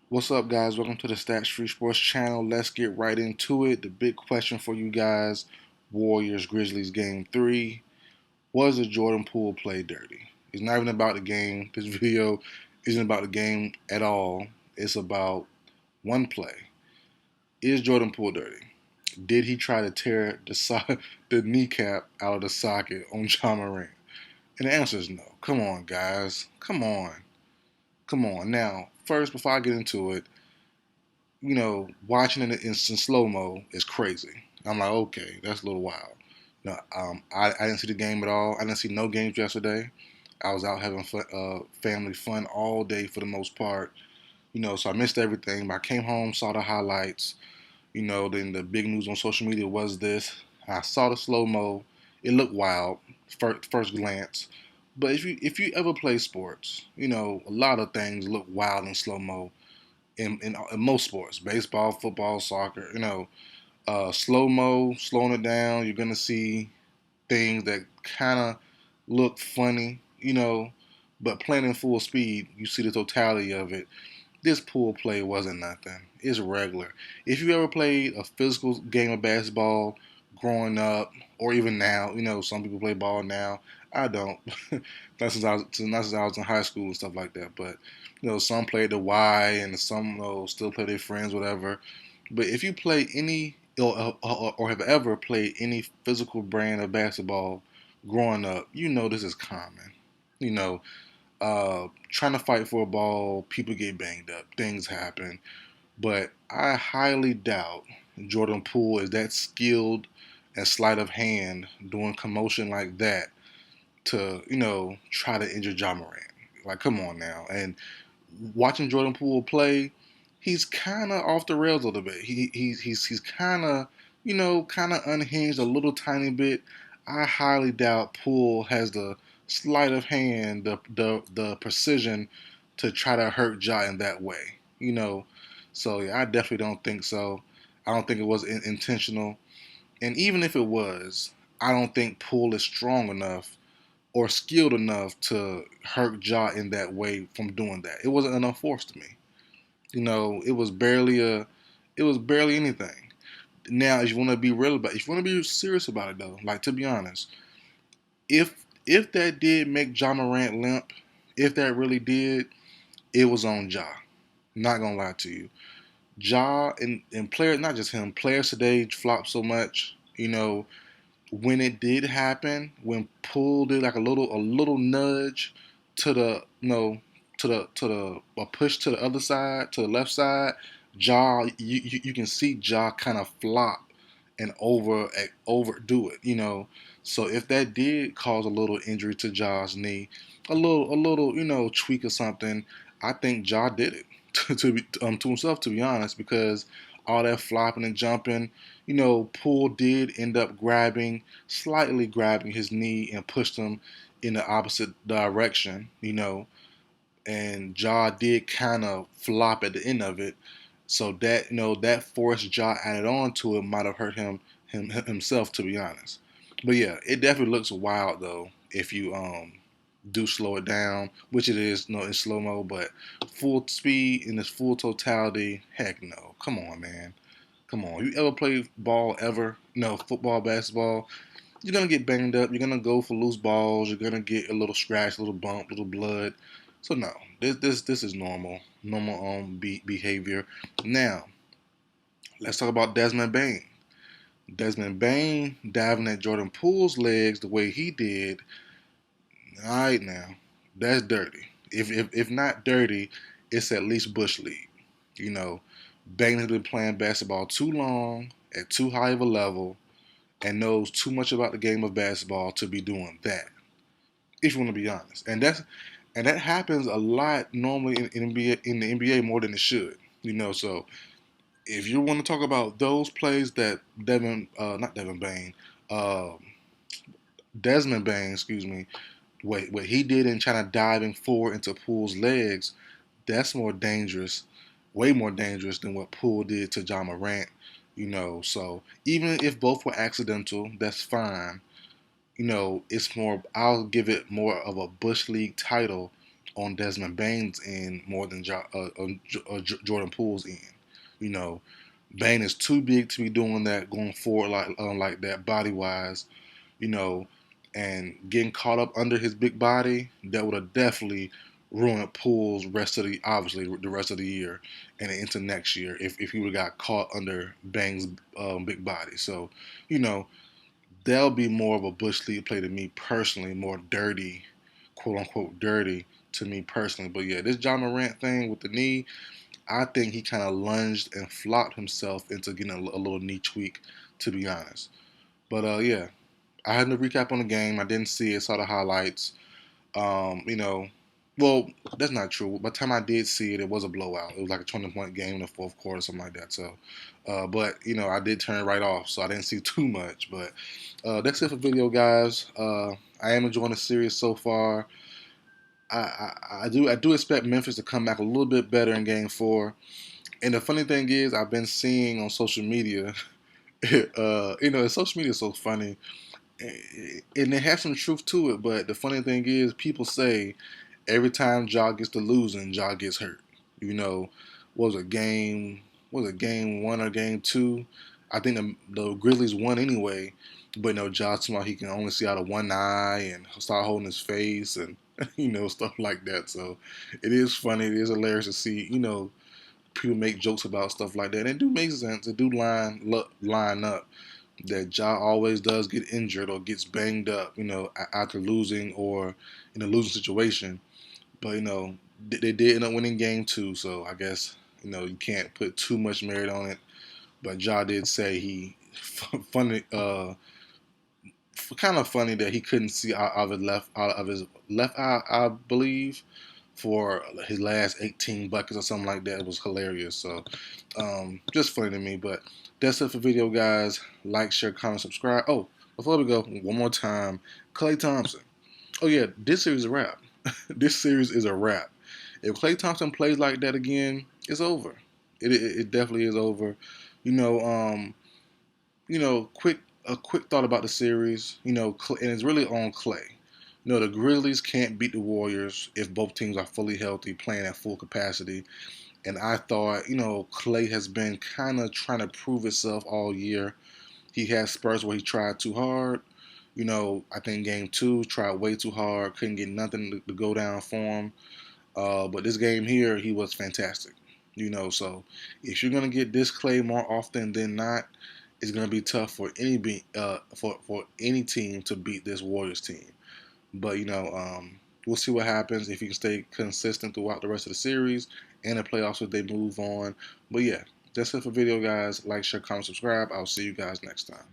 What's up, guys? Welcome to the Stats Free Sports channel. Let's get right into it. The big question for you guys: Warriors Grizzlies game 3. Was the Jordan Poole play dirty? It's not even about the game. This video isn't about the game at all. It's about one play. Is Jordan Poole dirty? Did he try to tear the kneecap out of the socket on Ja Morant? And the answer is no. Come on, guys. Come on. Come on. Now, first, before I get into it, watching it in slow mo is crazy. I'm like, okay, that's a little wild. I didn't see the game at all. I didn't see no games yesterday. I was out having family fun all day for the most part. So I missed everything. But I came home, saw the highlights. Then the big news on social media was this. I saw the slow mo. It looked wild first glance. But if you ever play sports, a lot of things look wild in slow mo in most sports, baseball, football, soccer. Slow mo, slowing it down. You're gonna see things that kind of look funny, but playing in full speed, you see the totality of it. This pool play wasn't nothing. It's regular. If you ever played a physical game of basketball growing up, or even now, some people play ball now. I don't. Not since I was in high school and stuff like that. But some play the Y, and some still play their friends, whatever. But if you play any or have ever played any physical brand of basketball growing up, this is common. You know, trying to fight for a ball, people get banged up, things happen. But I highly doubt Jordan Poole is that skilled and sleight of hand doing commotion like that to, try to injure Ja Morant. Like, come on now. And watching Jordan Poole play, he's kind of off the rails a little bit. He's kind of, kind of unhinged a little tiny bit. I highly doubt Poole has the sleight of hand, the precision to try to hurt Ja in that way. So yeah, I definitely don't think so. I don't think it was intentional. And even if it was, I don't think Poole is strong enough or skilled enough to hurt Ja in that way from doing that. It wasn't enough force to me. It was barely anything. Now, if you want to be real about, if you want to be serious about it though, like to be honest, if that did make Ja Morant limp, if that really did, it was on Ja. Not gonna lie to you. Ja and players, not just him, players today flop so much. When it did happen, when Poole did like a little nudge to the to the a push to the other side, to the left side, Ja you can see Ja kind of flop and overdo it. So if that did cause a little injury to Ja's knee, a little tweak or something, I think Ja did it to himself, to be honest, because all that flopping and jumping, Poole did end up slightly grabbing his knee and pushed him in the opposite direction, and Ja did kind of flop at the end of it. So that that force Ja added on to it might have hurt himself, to be honest. But yeah, it definitely looks wild though if you do slow it down, which it is, in slow mo, but full speed in its full totality, heck no. Come on, man. Come on. You ever played ball ever? No, football, basketball. You're gonna get banged up. You're gonna go for loose balls. You're gonna get a little scratch, a little bump, a little blood. So no, this is normal behavior. Now let's talk about Desmond Bain. Desmond Bain diving at Jordan Poole's legs the way he did. All right, now that's dirty. If not dirty, it's at least bush league. You know, Bain has been playing basketball too long at too high of a level and knows too much about the game of basketball to be doing that. If you want to be honest, and that happens a lot normally in the NBA more than it should. So if you want to talk about those plays that not Devin Bain, uh, Desmond Bain, excuse me, what he did in trying to diving forward into Poole's legs, that's more dangerous, way more dangerous than what Poole did to Ja Morant. So even if both were accidental, that's fine. It's more. I'll give it more of a Bush League title on Desmond Bane's end more than Jordan Poole's end. You know, Bane is too big to be doing that going forward like that body wise. You know, and getting caught up under his big body, that would have definitely ruined Poole's rest of the rest of the year and into next year if he would have got caught under Bang's big body. So, you know, that'll be more of a bush league play to me personally, more dirty, quote unquote dirty to me personally. But yeah, this Ja Morant thing with the knee, I think he kind of lunged and flopped himself into getting a little knee tweak, to be honest. But yeah, I had no recap on the game. I didn't see it. Saw the highlights. You know, well, that's not true. By the time I did see it, it was a blowout. It was like a 20-point game in the fourth quarter, something like that. So, but you know, I did turn it right off, so I didn't see too much. But that's it for video, guys. I am enjoying the series so far. I do expect Memphis to come back a little bit better in Game 4. And the funny thing is, I've been seeing on social media. You know, social media is so funny and it has some truth to it. But the funny thing is, people say every time Ja gets to losing, Ja gets hurt. You know, what was it game 1 or game 2? I think the Grizzlies won anyway, but no, Ja somehow he can only see out of one eye and start holding his face and you know stuff like that. So it is funny. It is hilarious to see people make jokes about stuff like that. And it do make sense. It do line up that Ja always does get injured or gets banged up, after losing or in a losing situation. But they did end up winning game 2, so I guess you can't put too much merit on it. But Ja did say he funny, kind of funny that he couldn't see out of his left eye, I believe, for his last 18 buckets or something like that. It was hilarious. So just funny to me. But that's it for video, guys. Like, share, comment, subscribe. Oh, before we go, one more time, Klay Thompson. Oh yeah, this series is a wrap. This series is a wrap. If Klay Thompson plays like that again, it's over. It definitely is over. You know, um, quick thought about the series. And it's really on Klay. The Grizzlies can't beat the Warriors if both teams are fully healthy, playing at full capacity. And I thought, Klay has been kind of trying to prove himself all year. He had spurts where he tried too hard. I think game 2 tried way too hard, couldn't get nothing to go down for him. But this game here, he was fantastic. So if you're gonna get this Klay more often than not, it's gonna be tough for for any team to beat this Warriors team. But we'll see what happens if he can stay consistent throughout the rest of the series and the playoffs if they move on. But yeah, that's it for video, guys. Like, share, comment, subscribe. I'll see you guys next time.